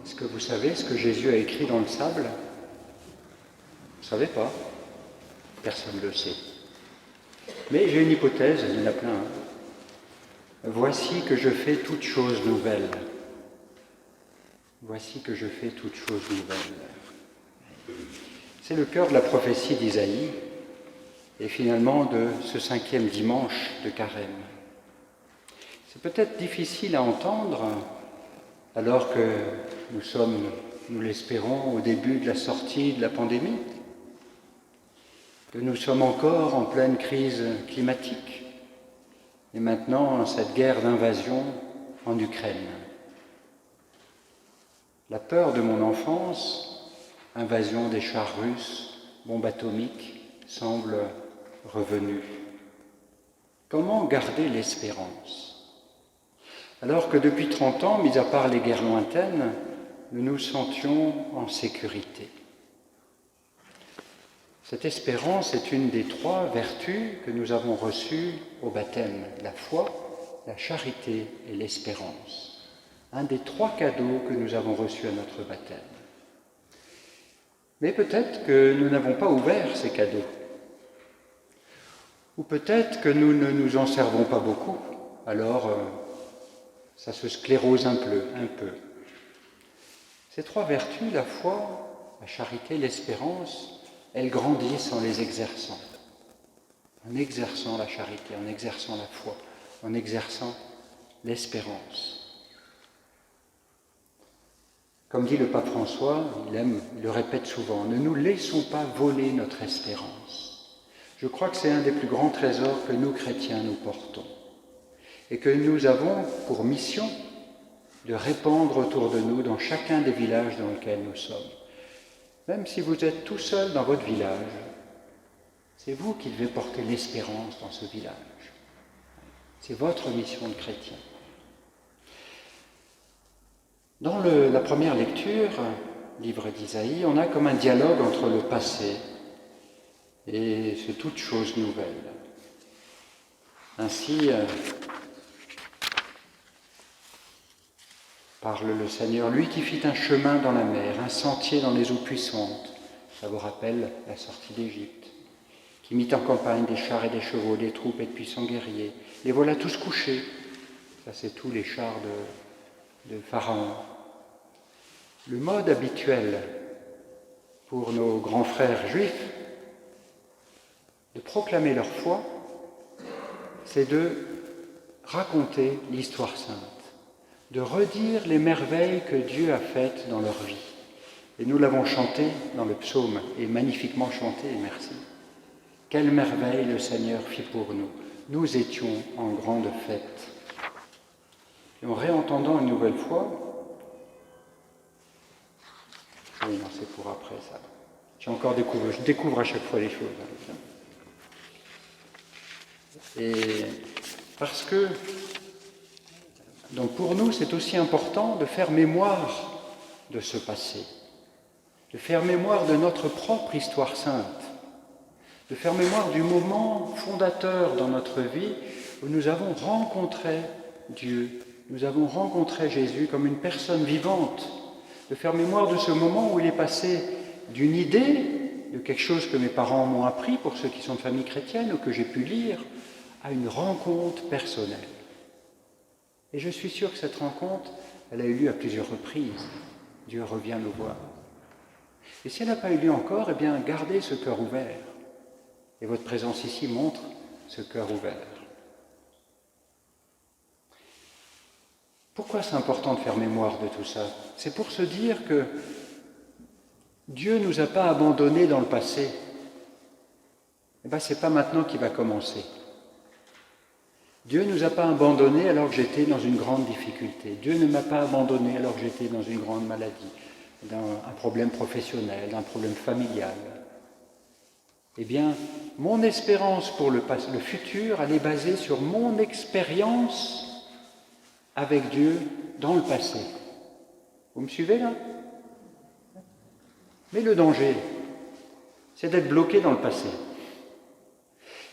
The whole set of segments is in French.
Est-ce que vous savez ce que Jésus a écrit dans le sable? Vous ne savez pas? Personne ne le sait. Mais j'ai une hypothèse, il y en a plein. Voici que je fais toutes choses nouvelles. Voici que je fais toutes choses nouvelles. C'est le cœur de la prophétie d'Isaïe et finalement de ce 5e dimanche de Carême. C'est peut-être difficile à entendre alors que nous sommes, nous l'espérons, au début de la sortie de la pandémie, que nous sommes encore en pleine crise climatique et maintenant cette guerre d'invasion en Ukraine. La peur de mon enfance, invasion des chars russes, bombes atomiques, semble revenue. Comment garder l'espérance? Alors que depuis 30 ans, mis à part les guerres lointaines, nous nous sentions en sécurité. Cette espérance est une des 3 vertus que nous avons reçues au baptême, la foi, la charité et l'espérance. Un des 3 cadeaux que nous avons reçus à notre baptême. Mais peut-être que nous n'avons pas ouvert ces cadeaux. Ou peut-être que nous ne nous en servons pas beaucoup. Alors, ça se sclérose un peu. Ces 3 vertus, la foi, la charité, l'espérance, elles grandissent en les exerçant. En exerçant la charité, en exerçant la foi, en exerçant l'espérance. Comme dit le pape François, il le répète souvent, ne nous laissons pas voler notre espérance. Je crois que c'est un des plus grands trésors que nous, chrétiens, nous portons. Et que nous avons pour mission de répandre autour de nous dans chacun des villages dans lesquels nous sommes. Même si vous êtes tout seul dans votre village, c'est vous qui devez porter l'espérance dans ce village. C'est votre mission de chrétien. Dans la première lecture, livre d'Isaïe, on a comme un dialogue entre le passé et ce toutes choses nouvelles. Ainsi, parle le Seigneur, lui qui fit un chemin dans la mer, un sentier dans les eaux puissantes, ça vous rappelle la sortie d'Égypte, qui mit en campagne des chars et des chevaux, des troupes et de puissants guerriers. Les voilà tous couchés, ça c'est tous les chars de Pharaon. Le mode habituel pour nos grands frères juifs de proclamer leur foi, c'est de raconter l'histoire sainte, de redire les merveilles que Dieu a faites dans leur vie. Et nous l'avons chanté dans le psaume, et magnifiquement chanté, et merci. Quelle merveille le Seigneur fit pour nous. Nous étions en grande fête. Et en réentendant une nouvelle fois, oui, non, c'est pour après ça. Je découvre à chaque fois les choses. Et parce que, donc pour nous, c'est aussi important de faire mémoire de ce passé, de faire mémoire de notre propre histoire sainte, de faire mémoire du moment fondateur dans notre vie où nous avons rencontré Dieu, nous avons rencontré Jésus comme une personne vivante, de faire mémoire de ce moment où il est passé d'une idée, de quelque chose que mes parents m'ont appris pour ceux qui sont de famille chrétienne ou que j'ai pu lire, à une rencontre personnelle. Et je suis sûr que cette rencontre, elle a eu lieu à plusieurs reprises. Dieu revient nous voir. Et si elle n'a pas eu lieu encore, eh bien, gardez ce cœur ouvert. Et votre présence ici montre ce cœur ouvert. Pourquoi c'est important de faire mémoire de tout ça? C'est pour se dire que Dieu ne nous a pas abandonnés dans le passé. Eh bien, ce n'est pas maintenant qu'il va commencer. Dieu ne nous a pas abandonnés alors que j'étais dans une grande difficulté. Dieu ne m'a pas abandonné alors que j'étais dans une grande maladie, dans un problème professionnel, un problème familial. Eh bien, mon espérance pour le futur, elle est basée sur mon expérience avec Dieu dans le passé. Vous me suivez là? Mais le danger, c'est d'être bloqué dans le passé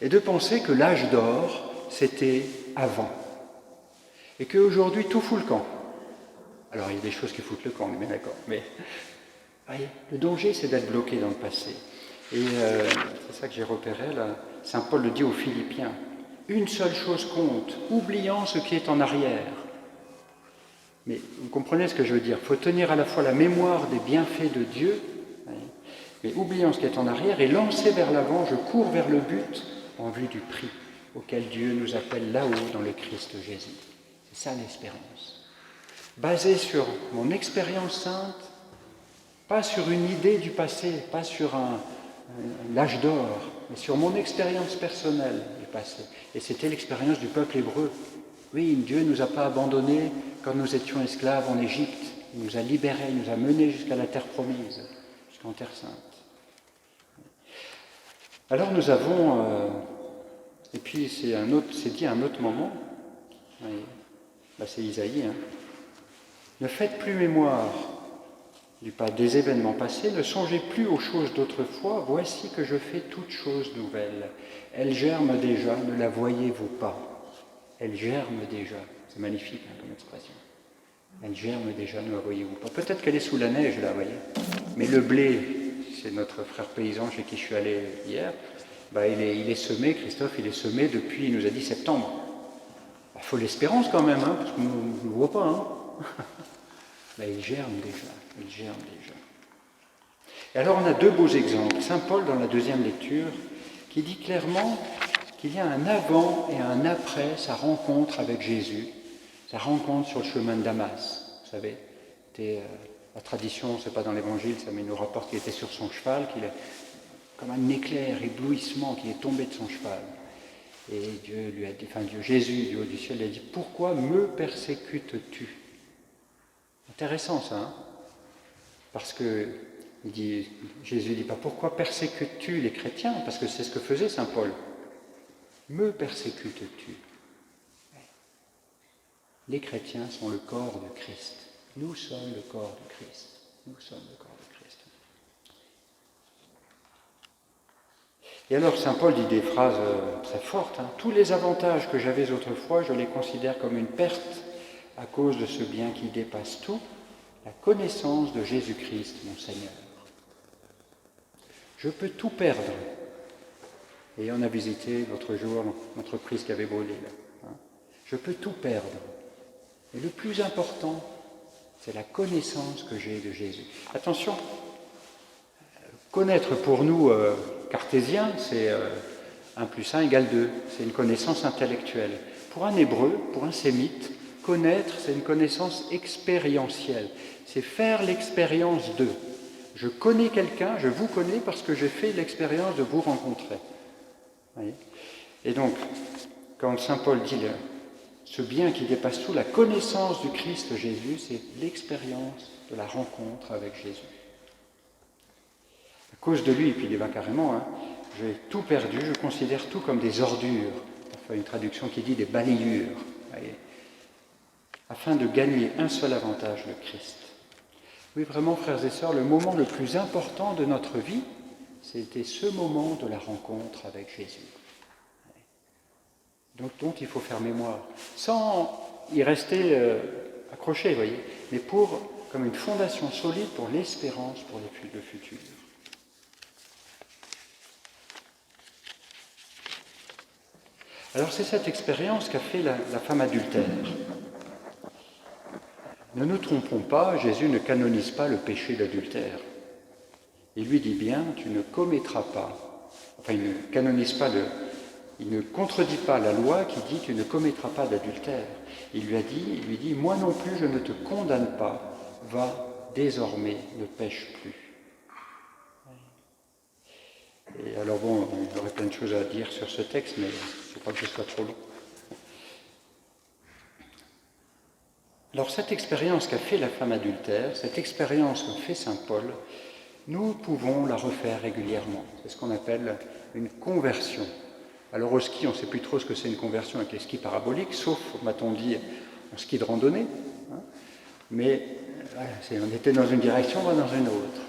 et de penser que l'âge d'or, c'était avant et qu'aujourd'hui tout fout le camp. Alors il y a des choses qui foutent le camp, on est bien d'accord. Mais voyez, le danger, c'est d'être bloqué dans le passé. Et c'est ça que j'ai repéré là. Saint Paul le dit aux Philippiens. Une seule chose compte, oubliant ce qui est en arrière. Mais vous comprenez ce que je veux dire. Il faut tenir à la fois la mémoire des bienfaits de Dieu, mais oubliant ce qui est en arrière et lancer vers l'avant, je cours vers le but en vue du prix auquel Dieu nous appelle là-haut dans le Christ Jésus. C'est ça l'espérance. Basée sur mon expérience sainte, pas sur une idée du passé, pas sur l'âge d'or, mais sur mon expérience personnelle du passé. Et c'était l'expérience du peuple hébreu. Oui, Dieu ne nous a pas abandonnés quand nous étions esclaves en Égypte. Il nous a libérés, il nous a menés jusqu'à la terre promise, jusqu'en terre sainte. Alors nous avons, et puis c'est dit à un autre moment, là c'est Isaïe, ne faites plus mémoire des événements passés, ne songez plus aux choses d'autrefois, voici que je fais toutes choses nouvelles. Elles germent déjà, ne la voyez-vous pas? Elles germent déjà. C'est magnifique comme expression. Elles germent déjà, ne la voyez-vous pas? Peut-être qu'elle est sous la neige, là, vous voyez. Mais le blé, c'est notre frère paysan chez qui je suis allé hier, il est semé, Christophe, il est semé depuis, il nous a dit septembre. Il faut l'espérance quand même, parce qu'on ne le voit pas. Il germe déjà. Et alors on a deux beaux exemples. Saint Paul, dans la deuxième lecture, qui dit clairement qu'il y a un avant et un après sa rencontre avec Jésus, sa rencontre sur le chemin de Damas. Vous savez, la tradition, c'est pas dans l'évangile, ça, mais il nous rapporte qu'il était sur son cheval, qu'il est comme un éclair, éblouissement, qui est tombé de son cheval. Et Dieu lui a dit, Jésus du haut du ciel lui a dit, pourquoi me persécutes-tu? Intéressant ça, parce que Jésus ne dit pas pourquoi persécutes-tu les chrétiens, parce que c'est ce que faisait saint Paul. Me persécutes-tu? Les chrétiens sont le corps de Christ. Nous sommes le corps de Christ. Et alors saint Paul dit des phrases très fortes. Tous les avantages que j'avais autrefois, je les considère comme une perte à cause de ce bien qui dépasse tout, la connaissance de Jésus-Christ, mon Seigneur. Je peux tout perdre. Et on a visité l'autre jour l'entreprise qui avait brûlé là. Je peux tout perdre. Et le plus important, c'est la connaissance que j'ai de Jésus. Attention, connaître pour nous, cartésiens, c'est 1 + 1 = 2. C'est une connaissance intellectuelle. Pour un hébreu, pour un sémite, connaître, c'est une connaissance expérientielle. C'est faire l'expérience d'eux. Je connais quelqu'un, je vous connais parce que j'ai fait l'expérience de vous rencontrer. Voyez ? Et donc, quand saint Paul dit ce bien qui dépasse tout, la connaissance du Christ Jésus, c'est l'expérience de la rencontre avec Jésus. À cause de lui, et puis il y va carrément, j'ai tout perdu, je considère tout comme des ordures. Enfin, une traduction qui dit des balayures. Voyez ? Afin de gagner un seul avantage, le Christ. Oui, vraiment, frères et sœurs, le moment le plus important de notre vie, c'était ce moment de la rencontre avec Jésus. Donc il faut faire mémoire, sans y rester accroché, vous voyez, mais comme une fondation solide pour l'espérance, pour le futur. Alors c'est cette expérience qu'a fait la femme adultère. Ne nous trompons pas, Jésus ne canonise pas le péché d'adultère. Il lui dit bien, tu ne commettras pas. Enfin, il ne canonise pas il ne contredit pas la loi qui dit tu ne commettras pas d'adultère. Il lui dit, moi non plus je ne te condamne pas, va désormais, ne pêche plus. Et alors bon, il y aurait plein de choses à dire sur ce texte, mais il ne faut pas que ce soit trop long. Alors cette expérience qu'a fait la femme adultère, cette expérience qu'a fait saint Paul, nous pouvons la refaire régulièrement. C'est ce qu'on appelle une conversion. Alors au ski, on ne sait plus trop ce que c'est une conversion avec les skis paraboliques, sauf, m'a-t-on dit, en ski de randonnée. Mais on était dans une direction, on va dans une autre.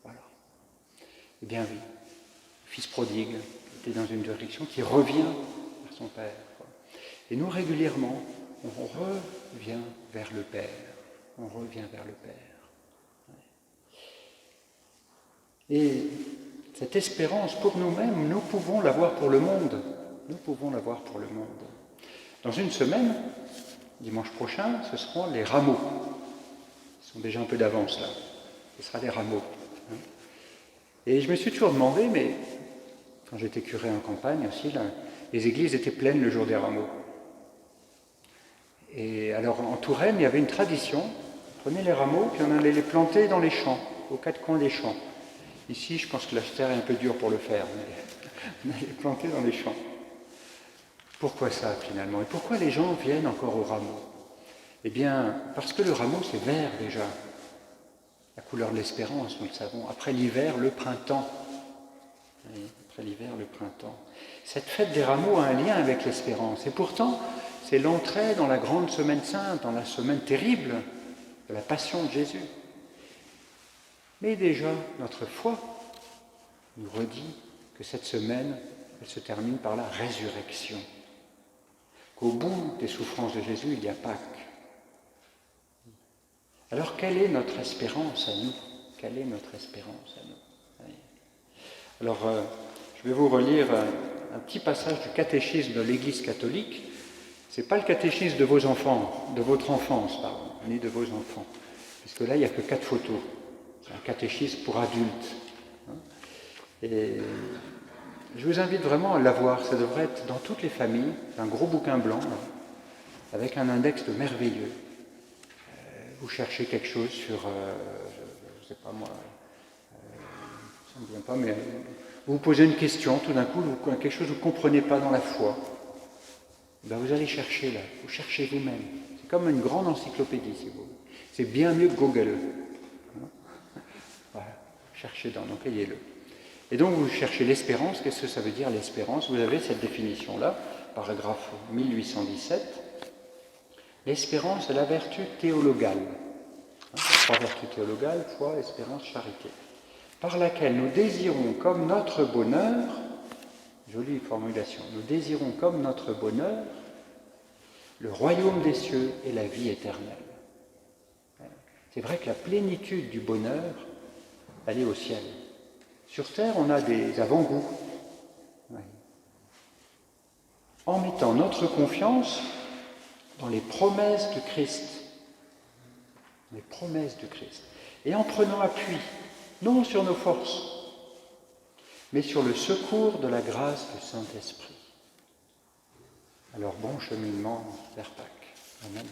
Voilà. Eh bien oui, le fils prodigue était dans une direction qui revient vers son Père. Et nous, régulièrement, on revient vers le Père. on revient vers le Père. Et cette espérance pour nous-mêmes, nous pouvons l'avoir pour le monde. Nous pouvons l'avoir pour le monde. Dans une semaine, dimanche prochain, ce seront les rameaux. Ils sont déjà un peu d'avance là. Ce sera les rameaux. Et je me suis toujours demandé, mais quand j'étais curé en campagne aussi, là, les églises étaient pleines le jour des rameaux. Et alors en Touraine, il y avait une tradition. On prenait les rameaux, puis on allait les planter dans les champs, aux quatre coins des champs. Ici, je pense que la terre est un peu dure pour le faire, mais on allait les planter dans les champs. Pourquoi ça finalement? Et pourquoi les gens viennent encore au rameau? Eh bien, parce que le rameau c'est vert déjà. La couleur de l'espérance, nous le savons. Après l'hiver, le printemps. Oui, après l'hiver, le printemps. Cette fête des rameaux a un lien avec l'espérance. Et pourtant, c'est l'entrée dans la grande semaine sainte, dans la semaine terrible de la passion de Jésus. Mais déjà, notre foi nous redit que cette semaine, elle se termine par la résurrection. Qu'au bout des souffrances de Jésus, il y a Pâques. Alors, quelle est notre espérance à nous? Quelle est notre espérance à nous? Oui. Alors, je vais vous relire un petit passage du catéchisme de l'Église catholique. Ce n'est pas le catéchisme de vos enfants, de votre enfance, pardon, ni de vos enfants, puisque là, il n'y a que 4 photos. C'est un catéchisme pour adultes. Et je vous invite vraiment à l'avoir. Ça devrait être dans toutes les familles, un gros bouquin blanc, là, avec un index merveilleux. Vous cherchez quelque chose sur, je ne sais pas moi, ça ne me vient pas, mais vous vous posez une question, tout d'un coup, quelque chose que vous ne comprenez pas dans la foi. Ben vous allez chercher là, vous cherchez vous-même. C'est comme une grande encyclopédie, si vous voulez. C'est bien mieux que Google. Voilà, cherchez donc ayez-le. Et donc vous cherchez l'espérance. Qu'est-ce que ça veut dire l'espérance? Vous avez cette définition-là, paragraphe 1817. L'espérance est la vertu théologale. 3 vertus théologales, foi, espérance, charité. Par laquelle nous désirons comme notre bonheur, jolie formulation, nous désirons comme notre bonheur le royaume des cieux et la vie éternelle. C'est vrai que la plénitude du bonheur, elle est au ciel. Sur terre, on a des avant-goûts. Oui. En mettant notre confiance dans les promesses du Christ. Les promesses du Christ. Et en prenant appui, non sur nos forces, mais sur le secours de la grâce du Saint-Esprit. Alors bon cheminement vers Pâques. Amen.